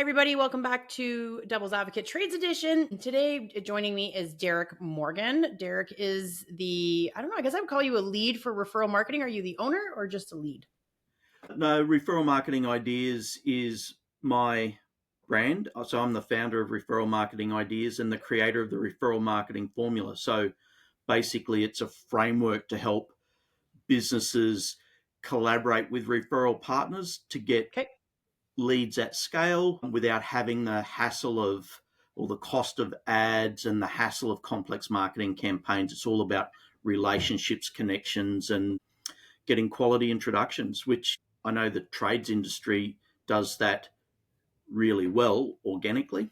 everybody. Welcome back to Devil's Advocate Trades Edition. Today, joining me is Derek Morgan. Derek is I guess I would call you a lead for referral marketing. Are you the owner or just a lead? No, Referral Marketing Ideas is my brand. So I'm the founder of Referral Marketing Ideas and the creator of the Referral Marketing Formula. So basically, it's a framework to help businesses collaborate with referral partners to get Okay. leads at scale without having the hassle of or the cost of ads and the hassle of complex marketing campaigns. It's all about relationships, connections, and getting quality introductions, which I know the trades industry does that really well organically.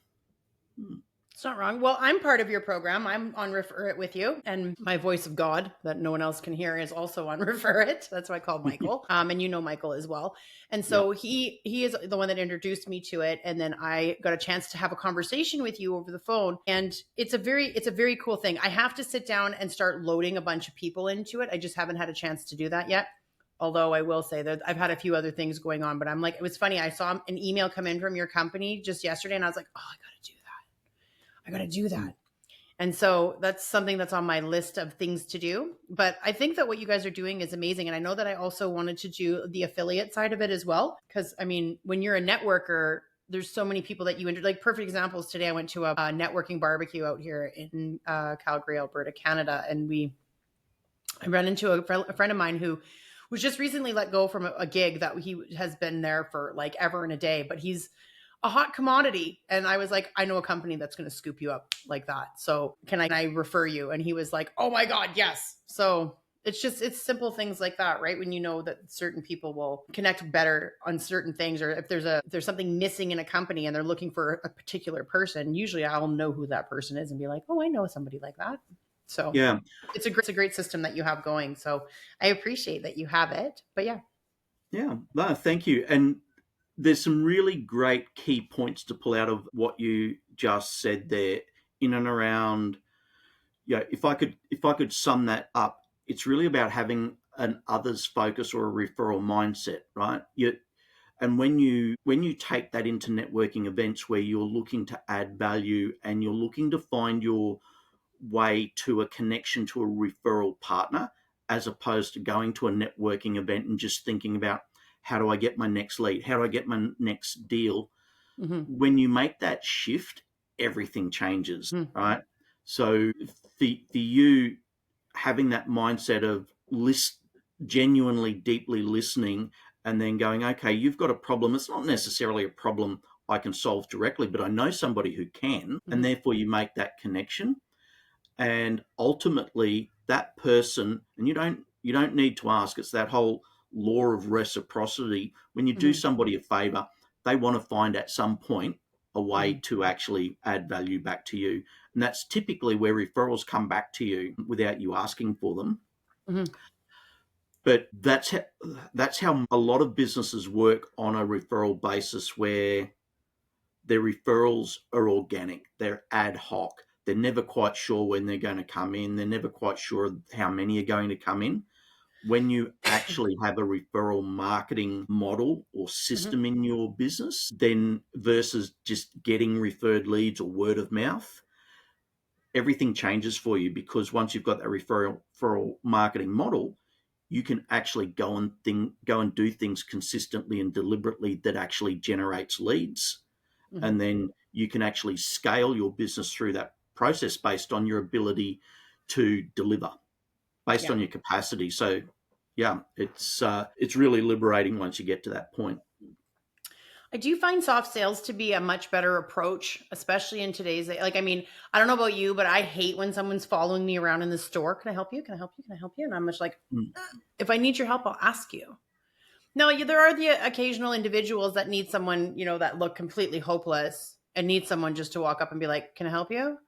It's not wrong. Well, I'm part of your program. I'm on Refer It with you, and my voice of God that no one else can hear is also on Refer It. That's why I called Michael. And you know Michael as well. And so he is the one that introduced me to it. And then I got a chance to have a conversation with you over the phone. And it's a very cool thing. I have to sit down and start loading a bunch of people into it. I just haven't had a chance to do that yet. Although I will say that I've had a few other things going on, but I'm like, it was funny. I saw an email come in from your company just yesterday and I was like, oh, I got to do that. And so that's something that's on my list of things to do. But I think that what you guys are doing is amazing. And I know that I also wanted to do the affiliate side of it as well. Because I mean, when you're a networker, there's so many people that you like. Perfect examples. Today, I went to a networking barbecue out here in Calgary, Alberta, Canada. And I ran into a friend of mine who was just recently let go from a gig that he has been there for like ever and a day. But he's a hot commodity. And I was like, I know a company that's going to scoop you up like that. So can I refer you? And he was like, oh my God, yes. So it's simple things like that, right? When you know that certain people will connect better on certain things, or if there's something missing in a company and they're looking for a particular person, usually I'll know who that person is and be like, oh, I know somebody like that. So Yeah. It's a great system that you have going. So I appreciate that you have it, but yeah. Yeah. No, thank you. And there's some really great key points to pull out of what you just said there in and around. Yeah, if I could sum that up, it's really about having an others focus or a referral mindset, right? And when you take that into networking events where you're looking to add value and you're looking to find your way to a connection to a referral partner, as opposed to going to a networking event and just thinking about how do I get my next lead? How do I get my next deal? Mm-hmm. When you make that shift, everything changes, right? So for you having that mindset of genuinely deeply listening and then going, okay, you've got a problem. It's not necessarily a problem I can solve directly, but I know somebody who can, and therefore you make that connection. And ultimately that person, and you don't need to ask, it's that whole law of reciprocity. When you do somebody a favor, they want to find at some point a way to actually add value back to you. And that's typically where referrals come back to you without you asking for them. But that's how a lot of businesses work on a referral basis, where their referrals are organic, they're ad hoc. They're never quite sure when they're going to come in. They're never quite sure how many are going to come in. When you actually have a referral marketing model or system in your business, then versus just getting referred leads or word of mouth, everything changes for you, because once you've got that referral marketing model, you can actually go and do things consistently and deliberately that actually generates leads. And then you can actually scale your business through that process based on your ability to deliver, based on your capacity. So yeah, it's really liberating once you get to that point. I do find soft sales to be a much better approach, especially in today's, like, I mean, I don't know about you, but I hate when someone's following me around in the store. Can I help you? Can I help you? Can I help you? And I'm just like, if I need your help, I'll ask you. Now, there are the occasional individuals that need someone, that look completely hopeless and need someone just to walk up and be like, can I help you?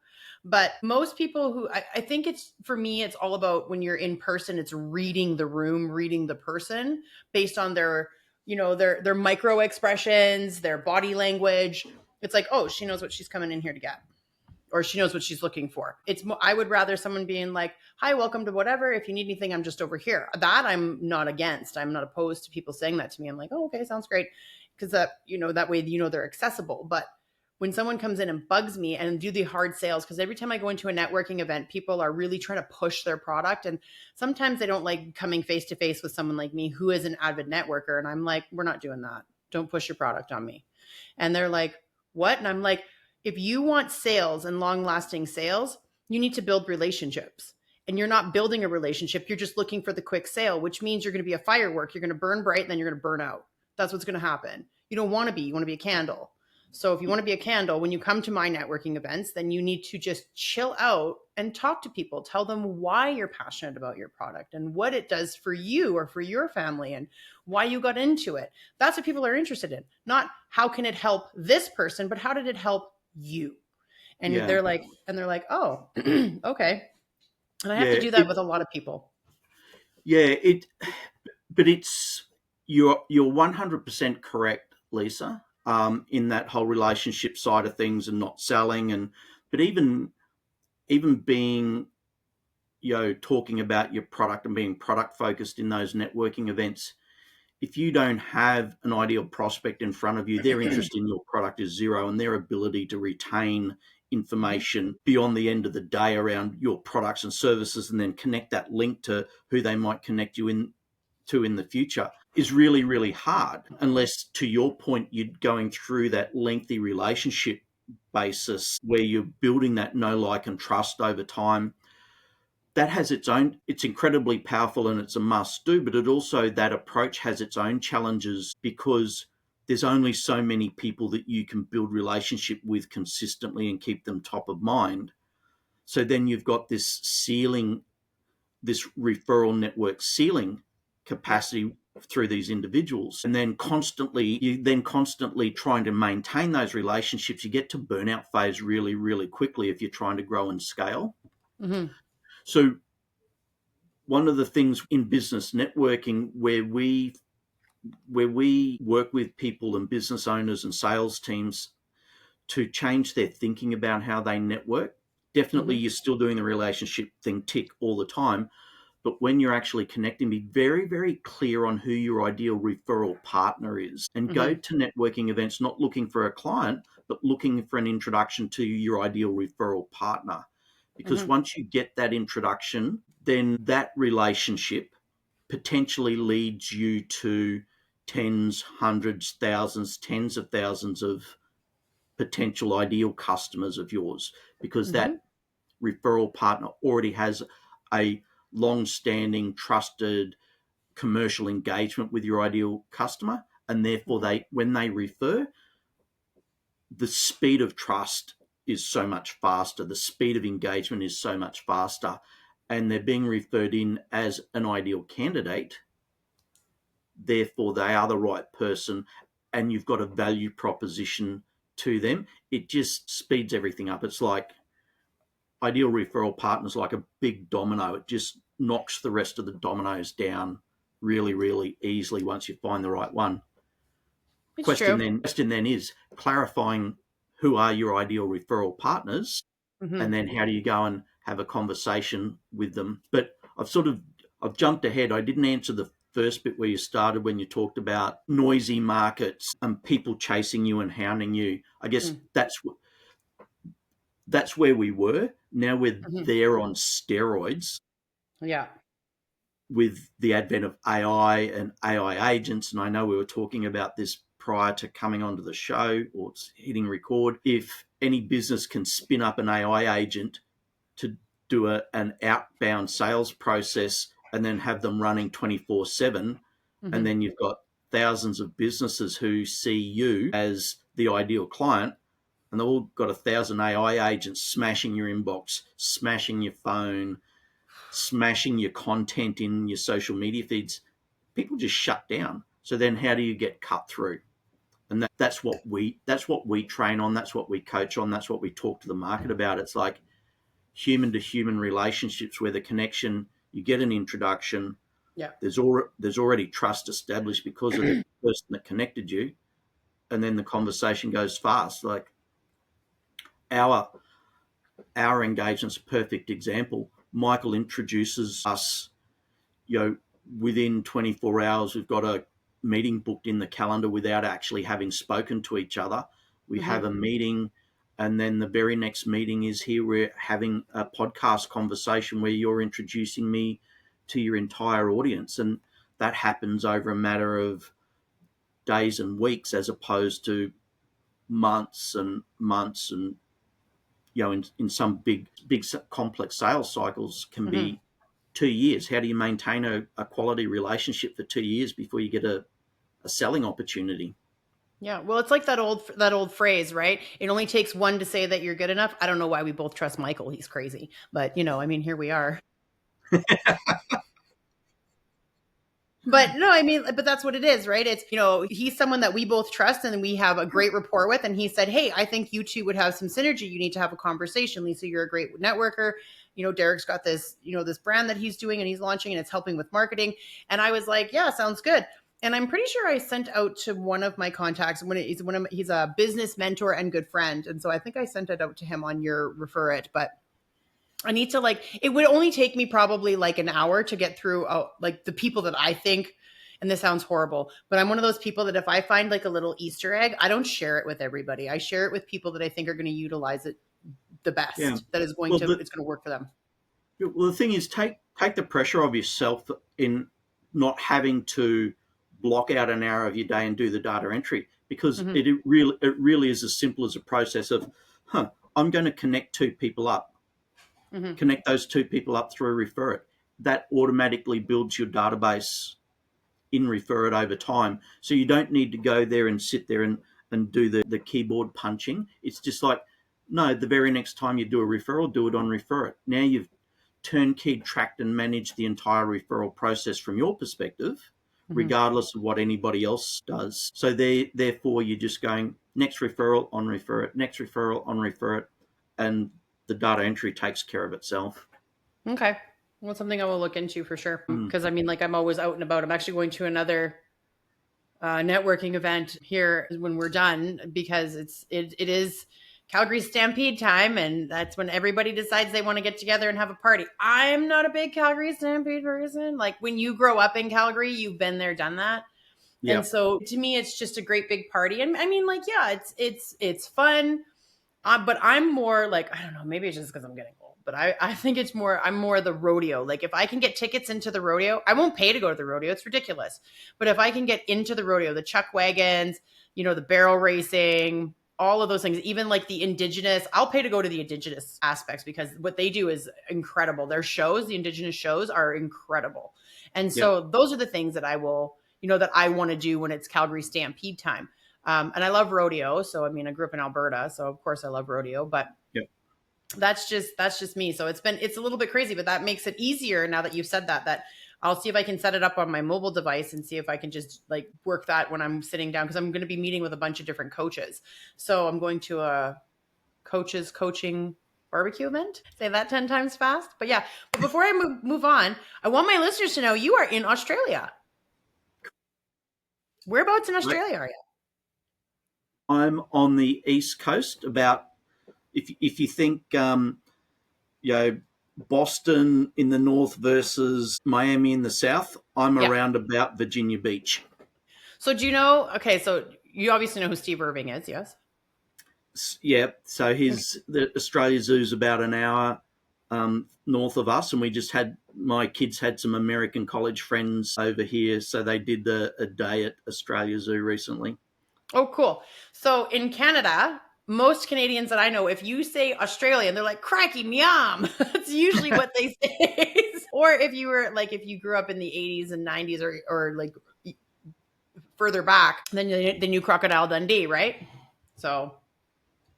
But most people who I think for me, it's all about when you're in person, it's reading the room, reading the person based on their micro expressions, their body language. It's like, oh, she knows what she's coming in here to get, or she knows what she's looking for. I would rather someone being like, hi, welcome to whatever. If you need anything, I'm just over here. That I'm not against. I'm not opposed to people saying that to me. I'm like, oh, okay, sounds great. because that way they're accessible. But when someone comes in and bugs me and do the hard sales, because every time I go into a networking event, people are really trying to push their product, and sometimes they don't like coming face to face with someone like me who is an avid networker, and I'm like, we're not doing that. Don't push your product on me. And they're like, what? And I'm like, if you want sales and long lasting sales, you need to build relationships. And you're not building a relationship, you're just looking for the quick sale, which means you're going to be a firework. You're going to burn bright and then you're going to burn out. That's what's going to happen. You don't want to be. You want to be a candle. So if you want to be a candle, when you come to my networking events, then you need to just chill out and talk to people. Tell them why you're passionate about your product and what it does for you or for your family and why you got into it. That's what people are interested in. Not how can it help this person, but how did it help you? And Yeah. they're like, oh, okay. And I have Yeah. to do that with a lot of people. Yeah. But you're 100% correct, Lisa, in that whole relationship side of things and not selling, but even being, talking about your product and being product focused in those networking events. If you don't have an ideal prospect in front of you, their interest in your product is zero, and their ability to retain information beyond the end of the day around your products and services and then connect that link to who they might connect you in the future is really, really hard, unless, to your point, you're going through that lengthy relationship basis where you're building that know, like, and trust over time. That has it's incredibly powerful and it's a must do, but that approach has its own challenges because there's only so many people that you can build relationship with consistently and keep them top of mind. So then you've got this referral network ceiling capacity through these individuals, and then constantly trying to maintain those relationships. You get to burnout phase really, really quickly if you're trying to grow and scale. Mm-hmm. So one of the things in business networking where we work with people and business owners and sales teams to change their thinking about how they network. Definitely, Mm-hmm. you're still doing the relationship thing tick all the time. But when you're actually connecting, be very, very clear on who your ideal referral partner is, and go Mm-hmm. to networking events not looking for a client, but looking for an introduction to your ideal referral partner. Because Mm-hmm. once you get that introduction, then that relationship potentially leads you to tens, hundreds, thousands, tens of thousands of potential ideal customers of yours, because Mm-hmm. that referral partner already has a long-standing, trusted commercial engagement with your ideal customer, and therefore when they refer, the speed of trust is so much faster, the speed of engagement is so much faster, and they're being referred in as an ideal candidate. Therefore, they are the right person, and you've got a value proposition to them. It just speeds everything up. It's like ideal referral partners, like a big domino. It just knocks the rest of the dominoes down really, really easily once you find the right one. It's Question true. then is clarifying who are your ideal referral partners, Mm-hmm. and then how do you go and have a conversation with them. But I've jumped ahead. I didn't answer the first bit where you started, when you talked about noisy markets and people chasing you and hounding you. I guess that's where we were. Now we're Mm-hmm. there on steroids Yeah. with the advent of AI and AI agents. And I know we were talking about this prior to coming onto the show or hitting record. If any business can spin up an AI agent to do an outbound sales process and then have them running 24/7, and Mm-hmm. then you've got thousands of businesses who see you as the ideal client, and they've all got 1,000 AI agents smashing your inbox, smashing your phone, smashing your content in your social media feeds. People just shut down. So then how do you get cut through? And that's what we train on, that's what we coach on, that's what we talk to the market about. It's like human to human relationships where the connection, you get an introduction, Yeah. there's already trust established because of the person that connected you, and then the conversation goes fast. Like our engagement's a perfect example. Michael introduces us, within 24 hours we've got a meeting booked in the calendar without actually having spoken to each other. We have a meeting, and then the very next meeting is here. We're having a podcast conversation where you're introducing me to your entire audience. And that happens over a matter of days and weeks as opposed to months and months. And, in some big complex sales cycles can be 2 years. How do you maintain a quality relationship for 2 years before you get a selling opportunity? Yeah, well, it's like that old phrase, right? It only takes one to say that you're good enough. I don't know why we both trust Michael. He's crazy. But, I mean, here we are. But no, I mean, but that's what it is, right? It's, he's someone that we both trust and we have a great rapport with. And he said, hey, I think you two would have some synergy. You need to have a conversation. Lisa, you're a great networker. Derek's got this, this brand that he's doing and he's launching and it's helping with marketing. And I was like, yeah, sounds good. And I'm pretty sure I sent out to one of my contacts he's a business mentor and good friend. And so I think I sent it out to him on your Refer It, but I need to it would only take me probably an hour to get through the people that I think, and this sounds horrible, but I'm one of those people that if I find a little Easter egg, I don't share it with everybody. I share it with people that I think are going to utilize it the best, that is going it's going to work for them. Well, the thing is, take the pressure off yourself in not having to block out an hour of your day and do the data entry, because it really is as simple as a process of, I'm going to connect two people up. Connect those two people up through Refer It. That automatically builds your database in Refer It over time. So you don't need to go there and sit there and do the keyboard punching. It's just no, the very next time you do a referral, do it on Refer It. Now you've turnkey tracked and managed the entire referral process from your perspective, regardless of what anybody else does. So therefore, you're just going next referral on Refer It, next referral on Refer It, and the data entry takes care of itself. Okay. Well, it's something I will look into for sure. Because I mean, I'm always out and about. I'm actually going to another networking event here when we're done, because it is Calgary Stampede time, and that's when everybody decides they want to get together and have a party. I'm not a big Calgary Stampede person. When you grow up in Calgary, you've been there, done that. Yep. And so to me, it's just a great big party. And I mean, it's fun. But I'm more I don't know, maybe it's just because I'm getting old, but I think I'm more the rodeo. If I can get tickets into the rodeo, I won't pay to go to the rodeo. It's ridiculous. But if I can get into the rodeo, the chuck wagons, the barrel racing, all of those things, even the indigenous, I'll pay to go to the indigenous aspects, because what they do is incredible. Their shows, the indigenous shows, are incredible. And so those are the things that I will, that I want to do when it's Calgary Stampede time. And I love rodeo. So, I mean, I grew up in Alberta, so of course I love rodeo, but that's just me. So it's a little bit crazy, but that makes it easier now that you've said that I'll see if I can set it up on my mobile device and see if I can just work that when I'm sitting down, because I'm going to be meeting with a bunch of different coaches. So I'm going to a coaches coaching barbecue event. Say that 10 times fast. But yeah, but before I move on, I want my listeners to know you are in Australia. Whereabouts in Australia are you? I'm on the East Coast, about if you think Boston in the north versus Miami in the south, I'm around about Virginia Beach. So do you know? Okay, so you obviously know who Steve Irving is, yes? Yeah. So the Australia Zoo's about an hour north of us, and my kids had some American college friends over here, so they did a day at Australia Zoo recently. Oh, cool. So in Canada, most Canadians that I know, if you say Australian, they're like, crikey, meow. That's usually what they say. Or if you were if you grew up in the 80s and 90s or further back, then the new Crocodile Dundee, right? So,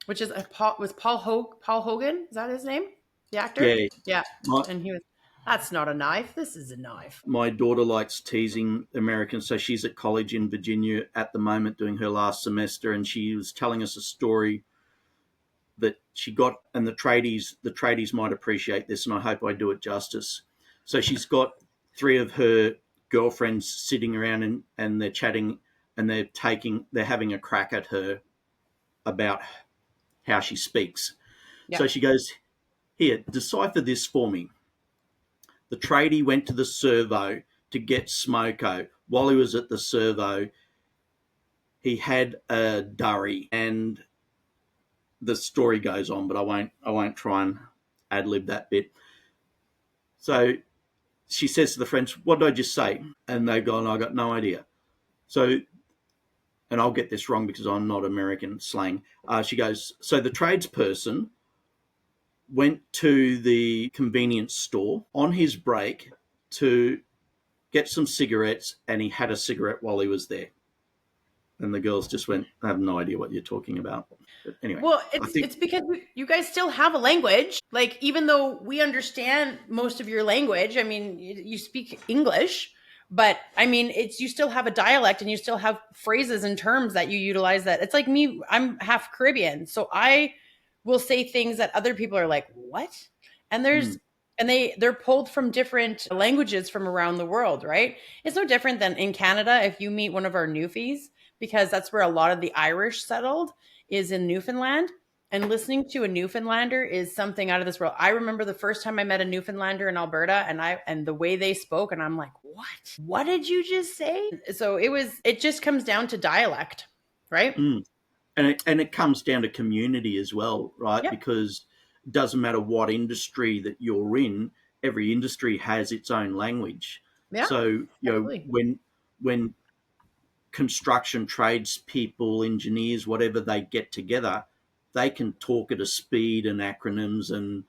which is Paul Hogan? Is that his name? The actor? Yeah. And he was, that's not a knife. This is a knife. My daughter likes teasing Americans. So she's at college in Virginia at the moment doing her last semester. And she was telling us a story that she got, and the tradies might appreciate this, and I hope I do it justice. So she's got 3 of her girlfriends sitting around and they're chatting, and they're having a crack at her about how she speaks. Yeah. So she goes, here, decipher this for me. The tradie went to the servo to get Smoko while he was at the servo. He had a durry, and the story goes on, but I won't try and ad lib that bit. So she says to the French, "What did I just say?" And they go, "I got no idea." So, and I'll get this wrong because I'm not American slang. She goes, "So the tradesperson went to the convenience store on his break to get some cigarettes, and he had a cigarette while he was there." And the girls just went, "I have no idea what you're talking about." But anyway, Well, I think it's because you guys still have a language. Like, even though we understand most of your language, I mean, you speak English, but I mean, it's you still have a dialect and you still have phrases and terms that you utilize. That it's like me. I'm half Caribbean, so I will say things that other people are like, "What?" And there's and they're pulled from different languages from around the world, right? It's no different than in Canada if you meet one of our Newfies, because that's where a lot of the Irish settled, is in Newfoundland. And listening to a Newfoundlander is something out of this world. I remember the first time I met a Newfoundlander in Alberta, and the way they spoke, and I'm like, what did you just say? So it just comes down to dialect, right? and it comes down to community as well, right? Yep. Because it doesn't matter what industry that you're in, every industry has its own language. Yeah, So, absolutely. when construction trades people, engineers, whatever, they get together, they can talk at a speed and acronyms and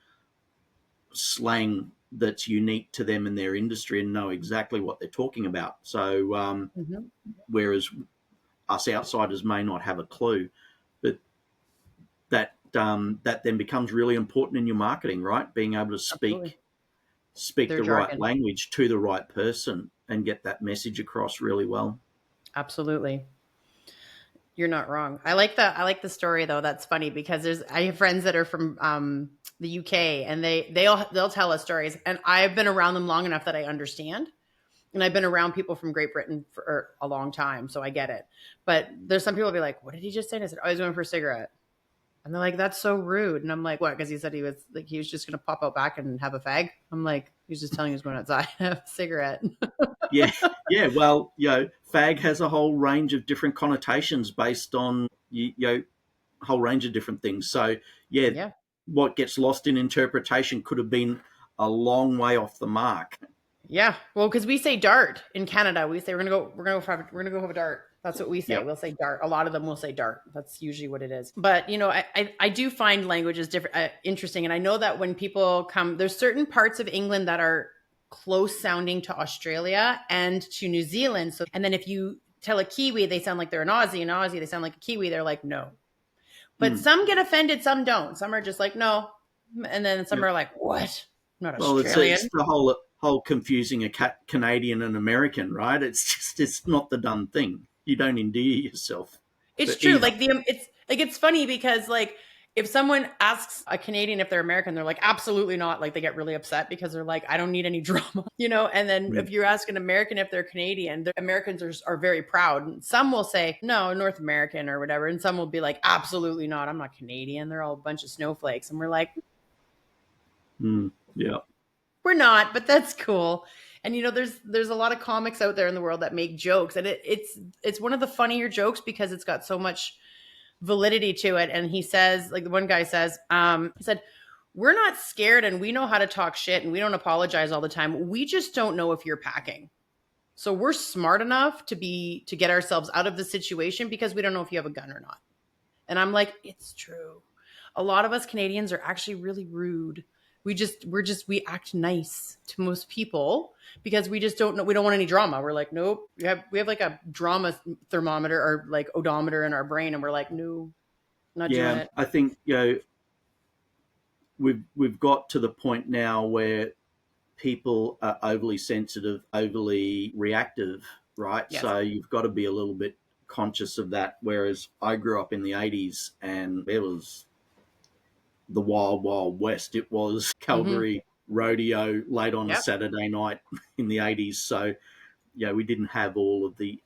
slang that's unique to them in their industry and know exactly what they're talking about. So, Hmm. whereas us outsiders may not have a clue, but that then becomes really important in your marketing, right? Being able to Absolutely. speak Their the right jargon. language to the right person and get that message across really well. Absolutely. You're not wrong. I like the story though. That's funny because I have friends that are from the UK, and they'll tell us stories, and I've been around them long enough that I understand. And I've been around people from Great Britain for a long time, so I get it. But there's some people will be like, "What did he just say?" And I said, "Oh, he's going for a cigarette." And they're like, "That's so rude." And I'm like, "What?" Because he said he was just going to pop out back and have a fag. I'm like, "He's just telling you he's going outside and have a cigarette." Yeah, yeah. Well, fag has a whole range of different connotations based on a whole range of different things. So, yeah, Yeah. what gets lost in interpretation could have been a long way off the mark. Yeah. Well, because we say dart in Canada, we say we're gonna go have a dart. That's what we say. Yep. We'll say dart. A lot of them will say dart. That's usually what it is. But I do find languages different, interesting, and I know that when people come, there's certain parts of England that are close sounding to Australia and to New Zealand. So, and then if you tell a Kiwi, they sound like they're an Aussie. An Aussie, they sound like a Kiwi. They're like no. But Mm. some get offended, some don't. Some are just like no, and then some Yep. are like what? I'm not Well, it's Australian. the whole confusing a Canadian and American, right? It's not the done thing. You don't endear yourself It's to true. either. It's funny because like if someone asks a Canadian if they're American, they're like absolutely not. Like they get really upset because they're like I don't need any drama, you know. And then Mm. if you ask an American if they're Canadian, the Americans are very proud. And some will say no, North American or whatever, and some will be like absolutely not. I'm not Canadian. They're all a bunch of snowflakes, and we're like Mm. Yeah. we're not, but that's cool. And there's a lot of comics out there in the world that make jokes, and it's one of the funnier jokes because it's got so much validity to it. And he says, like the one guy says, he said, "We're not scared, and we know how to talk shit, and we don't apologize all the time. We just don't know if you're packing. So we're smart enough to get ourselves out of the situation because we don't know if you have a gun or not." And I'm like, it's true. A lot of us Canadians are actually really rude. We act nice to most people because we just don't know. We don't want any drama. We're like, nope. We have like a drama thermometer or like odometer in our brain, and we're like, no, not doing Yeah. it. I think we've got to the point now where people are overly sensitive, overly reactive, right? Yes. So you've got to be a little bit conscious of that. Whereas I grew up in the 80s and it was the wild, wild west. It was Mm-hmm. Calgary rodeo late on a Yep. Saturday night in the 80s. So, we didn't have we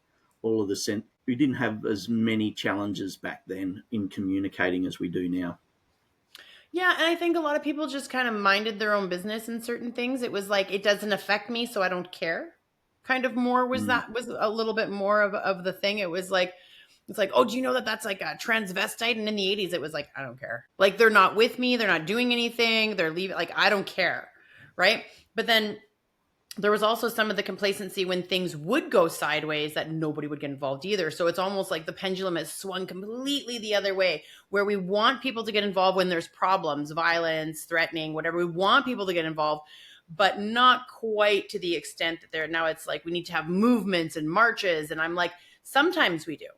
didn't have as many challenges back then in communicating as we do now. Yeah, and I think a lot of people just kind of minded their own business in certain things. It was like it doesn't affect me, so I don't care. kind of more was Mm. that was a little bit more of the thing. It was like, it's like, oh, do you know that that's like a transvestite? And in the 80s, it was like, I don't care. Like, they're not with me. They're not doing anything. They're leaving. Like, I don't care. Right. But then there was also some of the complacency when things would go sideways that nobody would get involved either. So it's almost like the pendulum has swung completely the other way, where we want people to get involved when there's problems, violence, threatening, whatever. We want people to get involved, but not quite to the extent that they're now. It's like we need to have movements and marches. And I'm like, sometimes we do.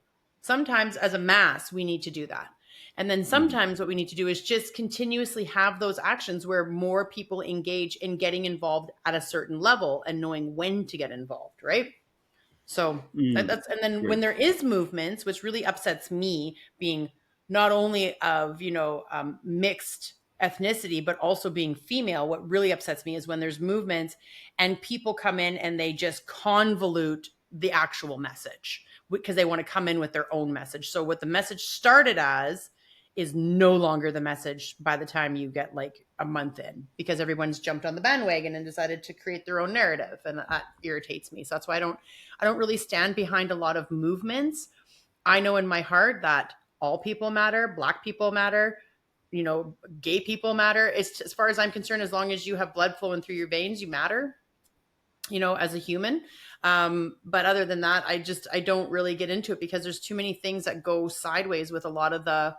Sometimes as a mass, we need to do that. And then sometimes what we need to do is just continuously have those actions where more people engage in getting involved at a certain level and knowing when to get involved, right? So that's, and then when Great. there is movements, which really upsets me, being not only of, mixed ethnicity, but also being female, what really upsets me is when there's movements and people come in and they just convolute the actual message because they want to come in with their own message. So what the message started as is no longer the message by the time you get like a month in, because everyone's jumped on the bandwagon and decided to create their own narrative, and that irritates me. So that's why I don't really stand behind a lot of movements. I know in my heart that all people matter, Black people matter, gay people matter. It's, as far as I'm concerned, as long as you have blood flowing through your veins, you matter, as a human. But other than that, I don't really get into it because there's too many things that go sideways with a lot of the,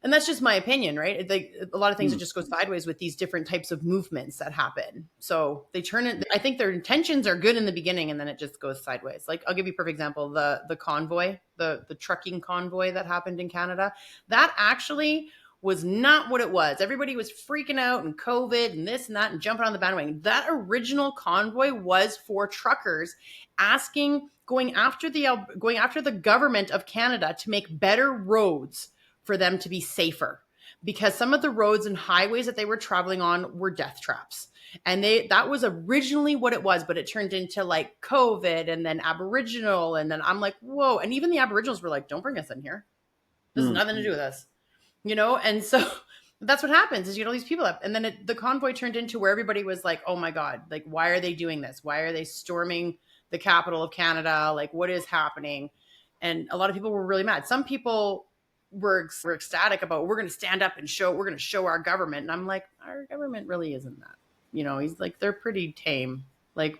and that's just my opinion, right? A lot of things that just go sideways with these different types of movements that happen. So they turn it, I think their intentions are good in the beginning and then it just goes sideways. Like, I'll give you a perfect example. The convoy, the trucking convoy that happened in Canada, that actually was not what it was. Everybody was freaking out and COVID and this and that and jumping on the bandwagon. That original convoy was for truckers going after the government of Canada to make better roads for them to be safer, because some of the roads and highways that they were traveling on were death traps. And that was originally what it was, but it turned into like COVID and then Aboriginal. And then I'm like, whoa. And even the Aboriginals were like, don't bring us in here. This has nothing to do with us, And so that's what happens is you get all these people up. And then the convoy turned into where everybody was like, oh my God, like, why are they doing this? Why are they storming the capital of Canada? Like, what is happening? And a lot of people were really mad. Some people were ecstatic about, we're going to stand up and we're going to show our government. And I'm like, our government really isn't that. He's like, they're pretty tame. Like,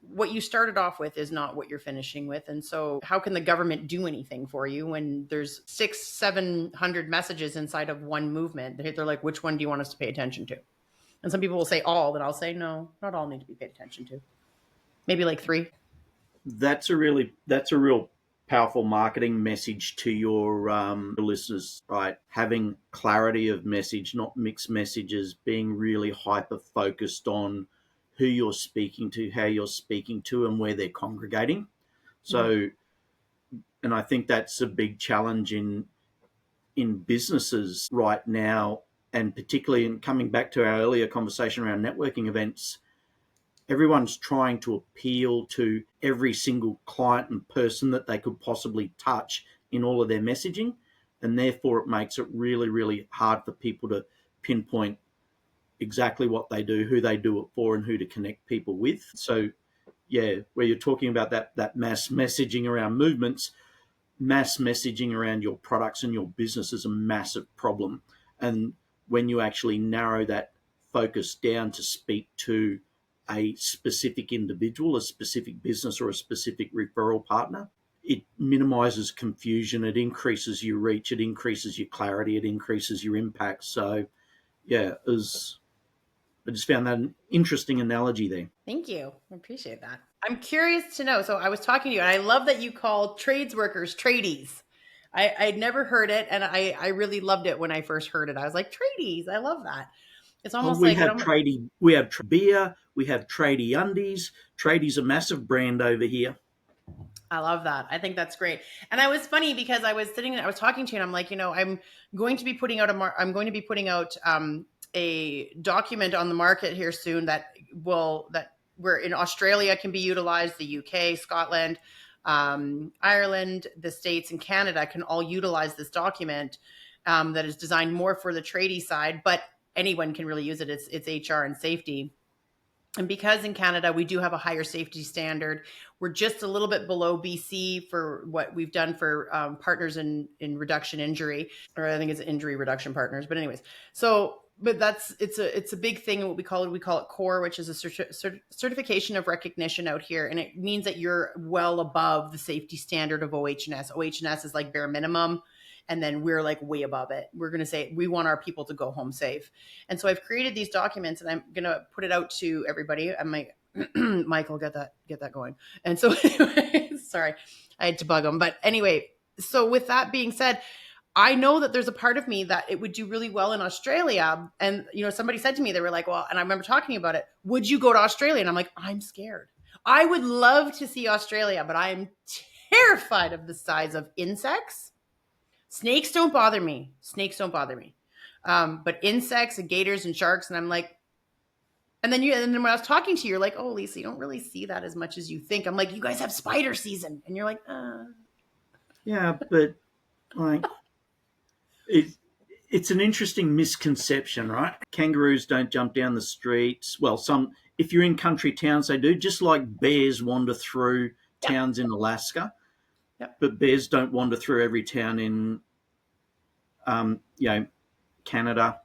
what you started off with is not what you're finishing with. And so how can the government do anything for you when there's 600-700 messages inside of one movement? They're like, which one do you want us to pay attention to? And some people will say all, and I'll say, no, not all need to be paid attention to. Maybe like 3. That's a real powerful marketing message to your listeners, right? Having clarity of message, not mixed messages, being really hyper focused on who you're speaking to, how you're speaking to, and where they're congregating. So, and I think that's a big challenge in businesses right now, and particularly in coming back to our earlier conversation around networking events. Everyone's trying to appeal to every single client and person that they could possibly touch in all of their messaging. And therefore, it makes it really, really hard for people to pinpoint exactly what they do, who they do it for, and who to connect people with. So, yeah, where you're talking about that mass messaging around movements, mass messaging around your products and your business is a massive problem. And when you actually narrow that focus down to speak to a specific individual, a specific business, or a specific referral partner, it minimizes confusion, it increases your reach, it increases your clarity, it increases your impact. So, yeah, I just found that an interesting analogy there. Thank you. I appreciate that. I'm curious to know. So I was talking to you, and I love that you call trades workers tradies. I'd never heard it, and I really loved it when I first heard it. I was like, tradies. I love that. It's almost We like have beer, we have tradie undies. Tradie's a massive brand over here. I love that. I think that's great. And I was funny because I was talking to you, and I'm like, I'm going to be putting out a document on the market here soon that where in Australia can be utilized, the UK, Scotland, Ireland, the States, and Canada can all utilize this document that is designed more for the tradie side, but anyone can really use it. It's HR and safety. And because in Canada, we do have a higher safety standard, we're just a little bit below BC for what we've done for partners in reduction injury, or I think it's injury reduction partners. But anyways, so but it's a big thing. What we call it CORE, which is a certification of recognition out here, and it means that you're well above the safety standard of OH&S. OH&S is like bare minimum, and then we're like way above it. We're going to say we want our people to go home safe. And so I've created these documents, and I'm going to put it out to everybody. I'm like, Michael, get that going. And so anyway, sorry, I had to bug him. But anyway, so with that being said, I know that there's a part of me that it would do really well in Australia. And, somebody said to me, they were like, well, and I remember talking about it, would you go to Australia? And I'm like, I'm scared. I would love to see Australia, but I am terrified of the size of insects. Snakes don't bother me. But insects and gators and sharks, and I'm like, and then when I was talking to you, you're like, oh, Lisa, you don't really see that as much as you think. I'm like, you guys have spider season. And you're like, Yeah, but like, it's an interesting misconception, right? Kangaroos don't jump down the streets. Well, if you're in country towns, they do, just like bears wander through towns in Alaska. Yep. But bears don't wander through every town in, Canada.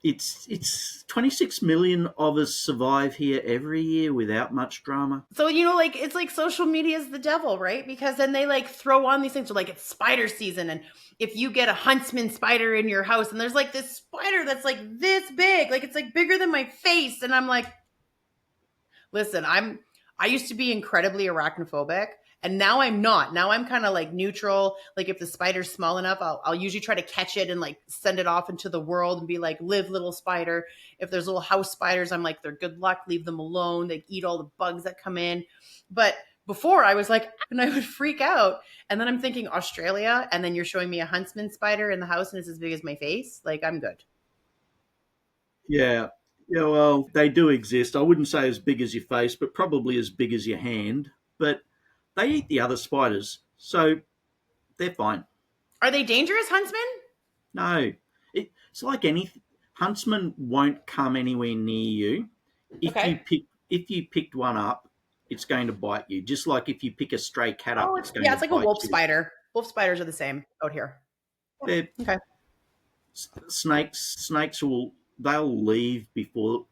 It's 26 million of us survive here every year without much drama. So, it's like social media is the devil, right? Because then they like throw on these things. So like it's spider season. And if you get a huntsman spider in your house and there's like this spider that's like this big, like it's like bigger than my face. And I'm like, listen, I used to be incredibly arachnophobic. And now I'm not. Now I'm kind of like neutral. Like if the spider's small enough, I'll usually try to catch it and like send it off into the world and be like, live, little spider. If there's little house spiders, I'm like, they're good luck. Leave them alone. They eat all the bugs that come in. But before I was like, and I would freak out. And then I'm thinking Australia. And then you're showing me a huntsman spider in the house and it's as big as my face. Like I'm good. Yeah. Yeah, well, they do exist. I wouldn't say as big as your face, but probably as big as your hand. But they eat the other spiders, so they're fine. Are they dangerous, huntsmen? No, it's like anything. Huntsmen won't come anywhere near you. If you picked one up, it's going to bite you. Just like if you pick a stray cat up, it's going to bite you. It's like a wolf spider. Wolf spiders are the same out here. Okay. Snakes they'll leave before.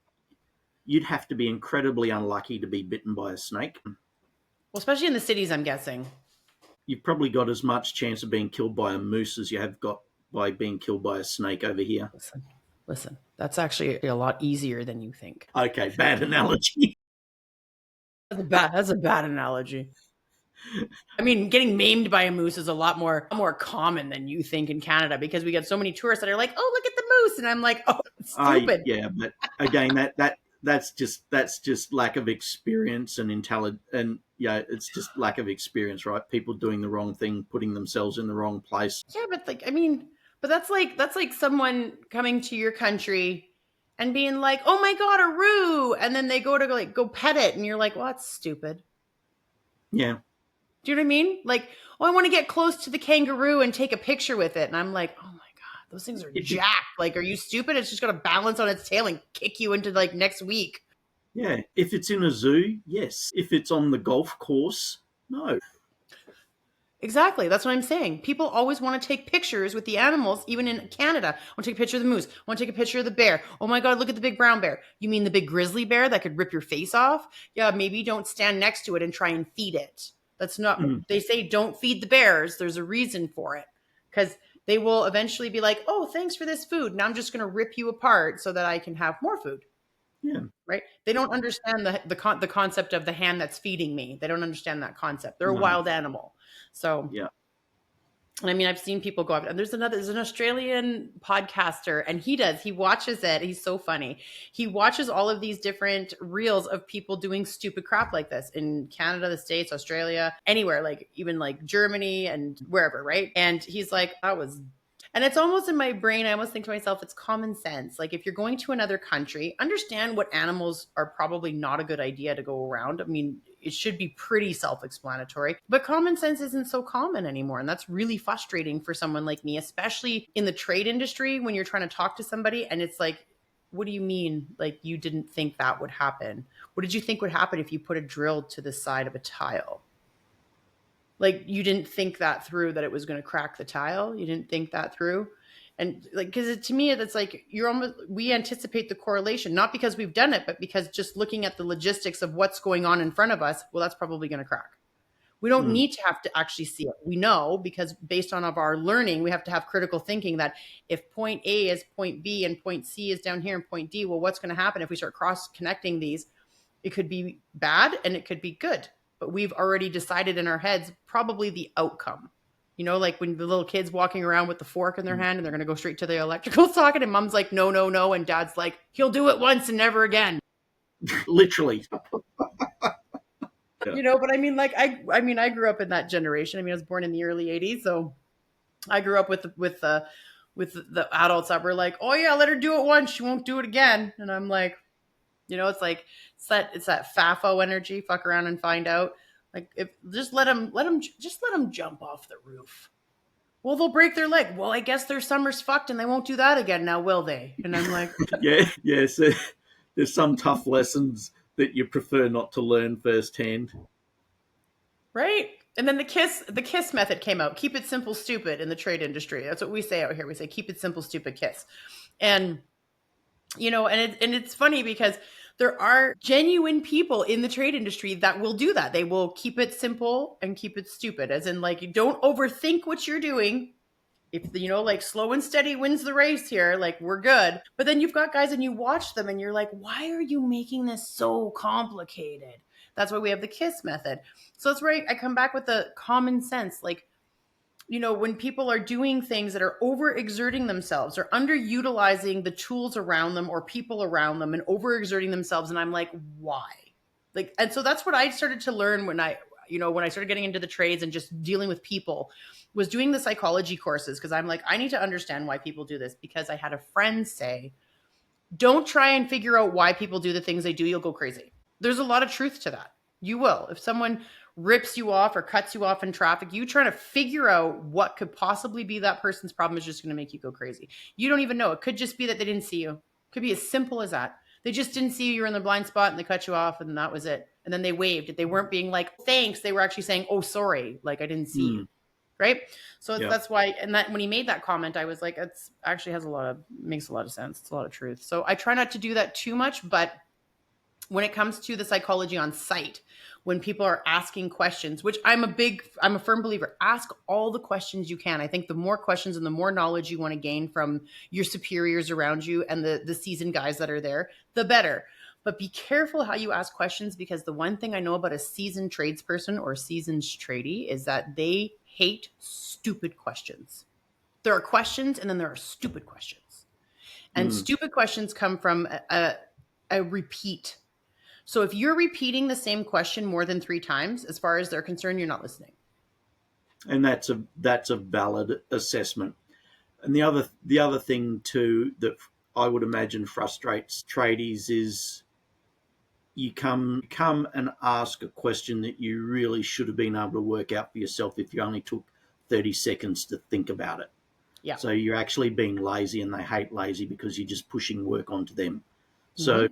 You'd have to be incredibly unlucky to be bitten by a snake. Well, especially in the cities, I'm guessing. You've probably got as much chance of being killed by a moose as you have got by being killed by a snake over here. Listen, that's actually a lot easier than you think. Okay, bad analogy. That's a bad analogy. I mean, getting maimed by a moose is a lot more common than you think in Canada because we get so many tourists that are like, "Oh, look at the moose," and I'm like, "Oh, it's stupid." Yeah, but again, that's just lack of experience and intelligence, and it's just lack of experience, right? People doing the wrong thing, putting themselves in the wrong place. Yeah, but that's like someone coming to your country and being like, "Oh my God, a roo," and then they go to go pet it, and you're like, "Well, that's stupid." Yeah. Do you know what I mean? Like, oh, I want to get close to the kangaroo and take a picture with it. And I'm like, oh my God, those things are jacked. Like, are you stupid? It's just going to balance on its tail and kick you into like next week. Yeah. If it's in a zoo, yes. If it's on the golf course, no. Exactly. That's what I'm saying. People always want to take pictures with the animals, even in Canada. I want to take a picture of the moose. I want to take a picture of the bear. Oh my God, look at the big brown bear. You mean the big grizzly bear that could rip your face off? Yeah, maybe don't stand next to it and try and feed it. That's not, they say don't feed the bears. There's a reason for it because they will eventually be like, oh, thanks for this food. Now I'm just going to rip you apart so that I can have more food. Yeah. Right. They don't understand the concept of the hand that's feeding me. They don't understand that concept. They're a wild animal. So, yeah. And I mean, I've seen people go up and there's an Australian podcaster and he watches it. He's so funny. He watches all of these different reels of people doing stupid crap like this in Canada, the States, Australia, anywhere, like even like Germany and wherever. Right. And he's like, and it's almost in my brain. I almost think to myself, it's common sense. Like if you're going to another country, understand what animals are probably not a good idea to go around. I mean, it should be pretty self-explanatory, but common sense isn't so common anymore. And that's really frustrating for someone like me, especially in the trade industry when you're trying to talk to somebody and it's like, what do you mean? Like, you didn't think that would happen? What did you think would happen if you put a drill to the side of a tile? Like, you didn't think that through, that it was going to crack the tile. You didn't think that through. And like, because to me, it's like we anticipate the correlation, not because we've done it, but because just looking at the logistics of what's going on in front of us, well, that's probably going to crack. We don't need to have to actually see it. We know, because based on of our learning, we have to have critical thinking that if point A is point B and point C is down here and point D, well, what's going to happen if we start cross connecting these? It could be bad and it could be good, but we've already decided in our heads probably the outcome. You know, like when the little kids walking around with the fork in their hand and they're going to go straight to the electrical socket, and mom's like, no, no, no. And dad's like, he'll do it once and never again. Literally. You know, but I mean, like, I grew up in that generation. I mean, I was born in the early 80s. So I grew up with the adults that were like, oh yeah, let her do it once. She won't do it again. And I'm like, you know, it's like, it's that FAFO energy, fuck around and find out. Like, if just let them jump off the roof. Well, they'll break their leg. Well, I guess their summer's fucked and they won't do that again now, will they? And I'm like, Yes. There's some tough lessons that you prefer not to learn firsthand. right? And then the kiss method came out. Keep it simple, stupid in the trade industry. That's what we say out here. We say, keep it simple, stupid, kiss. And, you know, and it's funny because there are genuine people in the trade industry that will do that. They will keep it simple and keep it stupid, as in, like, you don't overthink what you're doing. If, you know, like, slow and steady wins the race here, like, we're good. But then you've got guys and you watch them and you're like, why are you making this so complicated? That's why we have the KISS method. So that's where I come back with the common sense. Like, you know, when people are doing things that are overexerting themselves or underutilizing the tools around them or people around them and overexerting themselves, and I'm like, why? Like, and so that's what I started to learn when I started getting into the trades and just dealing with people, was doing the psychology courses, because I'm like, I need to understand why people do this, because I had a friend say, don't try and figure out why people do the things they do, you'll go crazy. There's a lot of truth to that. You will. If someone rips you off or cuts you off in traffic, you trying to figure out what could possibly be that person's problem is just going to make you go crazy. You don't even know. It could just be that they didn't see you. It could be as simple as that. They just didn't see you. You were in the blind spot and they cut you off, and that was it. And then they waved. They weren't being like, thanks. They were actually saying, oh, sorry. Like, I didn't see you. Right. So that's why, and that when he made that comment, I was like, it's actually makes a lot of sense. It's a lot of truth. So I try not to do that too much, but when it comes to the psychology on site, when people are asking questions, which I'm a firm believer, ask all the questions you can. I think the more questions and the more knowledge you want to gain from your superiors around you and the seasoned guys that are there, the better. But be careful how you ask questions, because the one thing I know about a seasoned tradesperson or a seasoned tradie is that they hate stupid questions. There are questions and then there are stupid questions. And stupid questions come from a repeat. So if you're repeating the same question more than 3 times, as far as they're concerned, you're not listening. And that's a valid assessment. And the other thing too that I would imagine frustrates tradies is you come and ask a question that you really should have been able to work out for yourself if you only took 30 seconds to think about it. Yeah. So you're actually being lazy, and they hate lazy because you're just pushing work onto them. So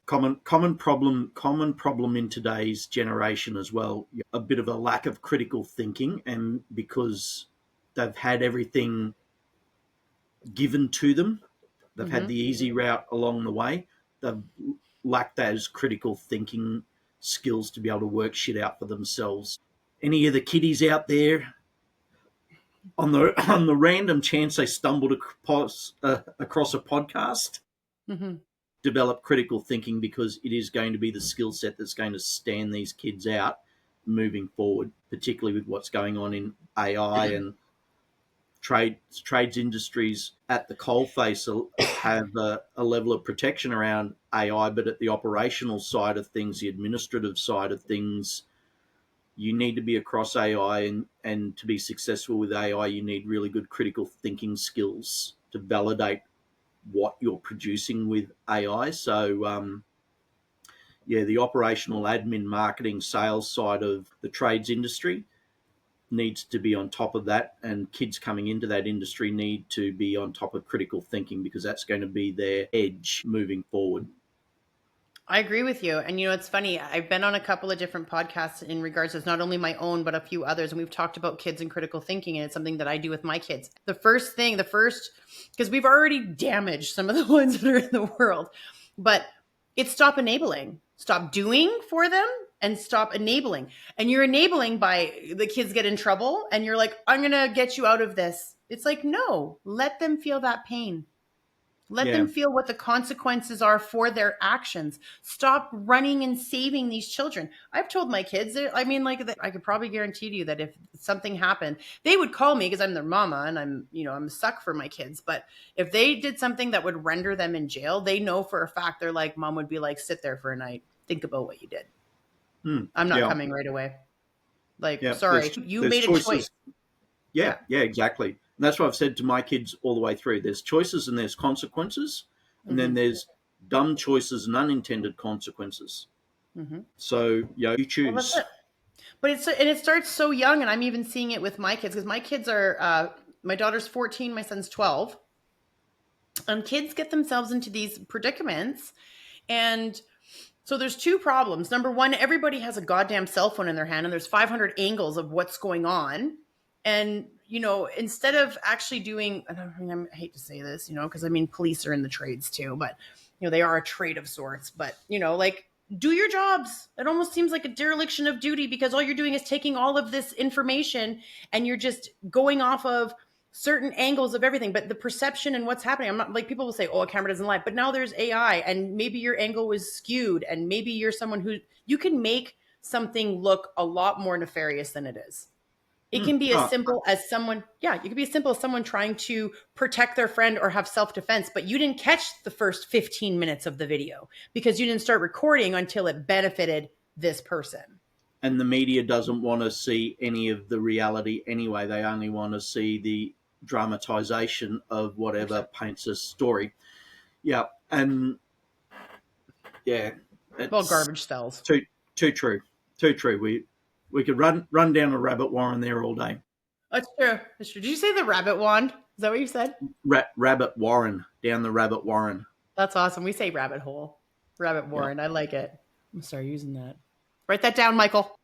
common problem in today's generation as well, a bit of a lack of critical thinking, and because they've had everything given to them, they've had the easy route along the way, they've lacked those critical thinking skills to be able to work shit out for themselves. Any of the kiddies out there, on the random chance they stumbled across a podcast, develop critical thinking, because it is going to be the skill set that's going to stand these kids out moving forward, particularly with what's going on in AI and trades industries at the coalface have a level of protection around AI, but at the operational side of things, the administrative side of things, you need to be across AI, and to be successful with AI, you need really good critical thinking skills to validate what you're producing with AI. So, the operational admin, marketing, sales side of the trades industry needs to be on top of that, and kids coming into that industry need to be on top of critical thinking, because that's going to be their edge moving forward. I agree with you. And it's funny. I've been on a couple of different podcasts in regards to not only my own, but a few others. And we've talked about kids and critical thinking. And it's something that I do with my kids. Because we've already damaged some of the ones that are in the world, but it's stop enabling, stop doing for them and stop enabling. And you're enabling by the kids get in trouble and you're like, I'm going to get you out of this. It's like, no, let them feel that pain. Let Yeah. them feel what the consequences are for their actions. Stop running and saving these children. I've told my kids, I could probably guarantee to you that if something happened, they would call me because I'm their mama and I'm a suck for my kids. But if they did something that would render them in jail, they know for a fact, they're like, mom would be like, sit there for a night. Think about what you did. I'm not coming right away. Like, sorry, you there's made a choice. Yeah, exactly. And that's what I've said to my kids all the way through. There's choices and there's consequences, and then there's dumb choices and unintended consequences. So you choose. Well, that's it. But it starts so young, and I'm even seeing it with my kids because my kids are my daughter's 14, my son's 12, and kids get themselves into these predicaments, and so there's two problems. Number one, everybody has a goddamn cell phone in their hand, and there's 500 angles of what's going on, and instead of actually doing, I hate to say this, because police are in the trades too, but they are a trade of sorts, but like, do your jobs. It almost seems like a dereliction of duty because all you're doing is taking all of this information and you're just going off of certain angles of everything. But the perception and what's happening, I'm not like, people will say, oh, a camera doesn't lie, but now there's AI and maybe your angle was skewed and maybe you're someone who you can make something look a lot more nefarious than it is. It can be as simple as someone, you can be as simple as someone trying to protect their friend or have self-defense, but you didn't catch the first 15 minutes of the video because you didn't start recording until it benefited this person. And the media doesn't want to see any of the reality anyway. They only want to see the dramatization of whatever paints a story. Yeah. And well, garbage sells. Too true. Too true. We could run down a rabbit warren there all day. That's true. That's true. Did you say the rabbit wand? Is that what you said? Rabbit warren, down the rabbit warren. That's awesome. We say rabbit hole. Rabbit warren. Yeah. I like it. I'm gonna start using that. Write that down, Michael.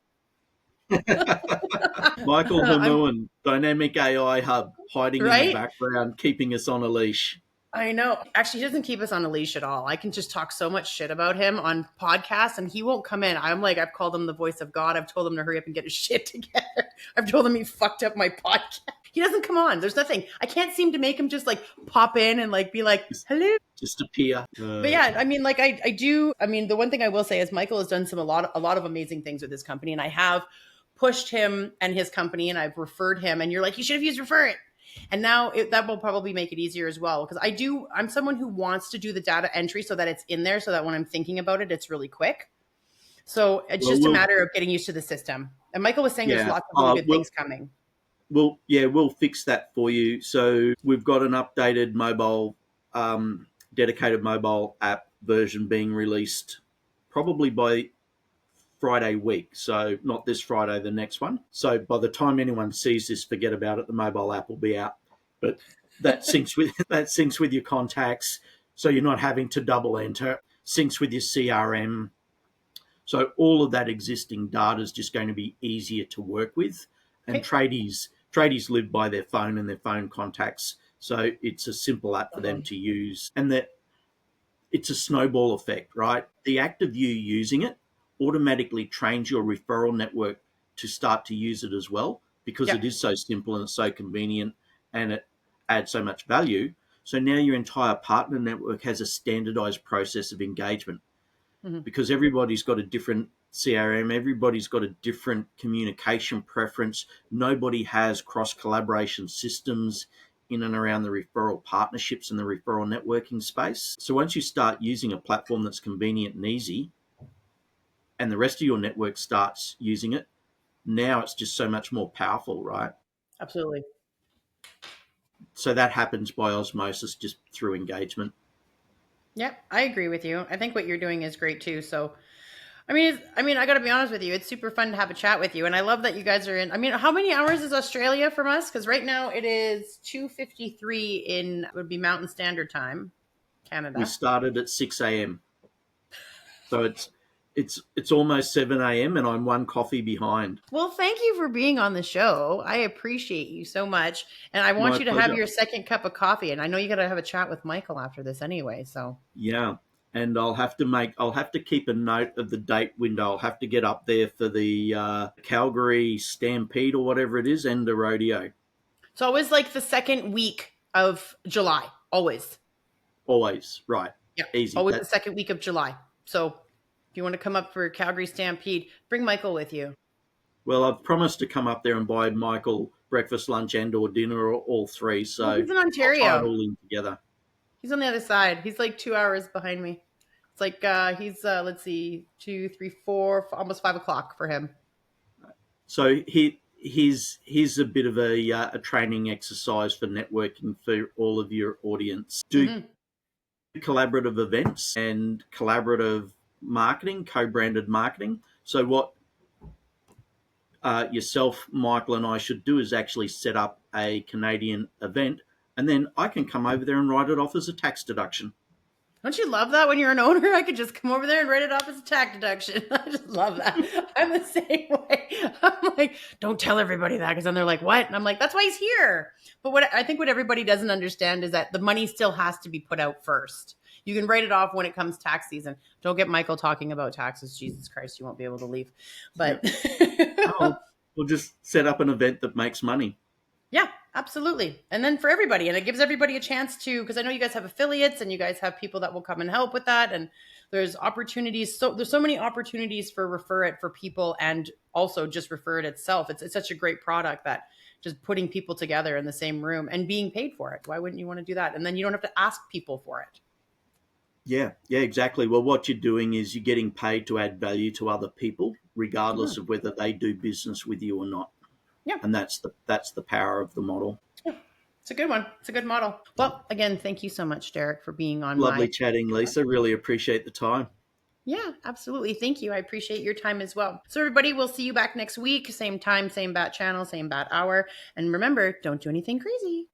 Michael Vermeulen, Dynamic AI Hub, hiding in the background, keeping us on a leash. I know. Actually, he doesn't keep us on a leash at all. I can just talk so much shit about him on podcasts and he won't come in. I'm like, I've called him the voice of God. I've told him to hurry up and get his shit together. I've told him he fucked up my podcast. He doesn't come on. There's nothing. I can't seem to make him just like pop in and like be like, hello. Just appear. But yeah, I mean, like I do. I mean, the one thing I will say is Michael has done a lot of amazing things with his company, and I have pushed him and his company, and I've referred him. And you're like, you should have used refer it. And now that will probably make it easier as well. Because I'm someone who wants to do the data entry so that it's in there, so that when I'm thinking about it, it's really quick. So it's just a matter of getting used to the system. And Michael was saying there's lots of really good things coming. We'll fix that for you. So we've got an updated mobile, dedicated mobile app version being released probably by Friday week. So not this Friday, the next one. So by the time anyone sees this, forget about it. The mobile app will be out. But that syncs with your contacts, so you're not having to double enter. Syncs with your CRM. So all of that existing data is just going to be easier to work with. And tradies live by their phone and their phone contacts. So it's a simple app for them to use. And that it's a snowball effect, right? The act of you using it automatically trains your referral network to start to use it as well, because it is so simple and it's so convenient and it adds so much value. So now your entire partner network has a standardized process of engagement, because everybody's got a different CRM, everybody's got a different communication preference. Nobody has cross-collaboration systems in and around the referral partnerships and the referral networking space. So once you start using a platform that's convenient and easy, and the rest of your network starts using it, now it's just so much more powerful, right? Absolutely. So that happens by osmosis, just through engagement. Yep, I agree with you. I think what you're doing is great too. So I got to be honest with you. It's super fun to have a chat with you, and I love that you guys are in. How many hours is Australia from us? Because right now it is 2:53 in would be Mountain Standard Time, We Canada. started at 6 a.m. So it's almost 7 a.m. and I'm one coffee behind. Well, thank you for being on the show. I appreciate you so much, and I want My you to have pleasure. your second cup of coffee. And I know you got to have a chat with Michael after this anyway. So Yeah. And I'll have to keep a note of the date window. I'll have to get up there for the Calgary Stampede or whatever it is and the rodeo. it's always like the second week of July. Always. Always. Right. Yeah, Easy. always the That second week of July. So if you want to come up for Calgary Stampede, bring Michael with you. Well, I've promised to come up there and buy Michael breakfast, lunch, and or dinner, or all three. Well, So he's in I'll tie it Ontario. all in together. He's on the other side. He's like 2 hours behind me. It's like he's let's see, 2, 3, 4, almost 5 o'clock for him. So here's a bit of a training exercise for networking for all of your audience. Do Mm-hmm. collaborative events and collaborative marketing, co-branded marketing. So what yourself, Michael, and I should do is actually set up a Canadian event, and then I can come over there and write it off as a tax deduction. Don't you love that when you're an owner? I could just come over there and write it off as a tax deduction. I just love that. I'm the same way. I'm like, don't tell everybody that because then they're like, what? And I'm like, that's why he's here. But what everybody doesn't understand is that the money still has to be put out first. You can write it off when it comes tax season. Don't get Michael talking about taxes. Jesus Christ, you won't be able to leave. But Oh, we'll just set up an event that makes money. yeah, absolutely. And then for everybody, and it gives everybody a chance to, because I know you guys have affiliates and you guys have people that will come and help with that. And there's opportunities. So there's so many opportunities for Refer It for people and also just Refer It itself. It's such a great product that just putting people together in the same room and being paid for it. Why wouldn't you want to do that? And then you don't have to ask people for it. Yeah, exactly. Well, what you're doing is you're getting paid to add value to other people, regardless Mhm. of whether they do business with you or not. Yeah. And that's the power of the model. Yeah. It's a good one. It's a good model. Well, again, thank you so much, Derek, for being on my. Lovely chatting, Lisa. Really appreciate the time. Yeah, absolutely. Thank you. I appreciate your time as well. So, everybody, we'll see you back next week. Same time, same bat channel, same bat hour. And remember, don't do anything crazy.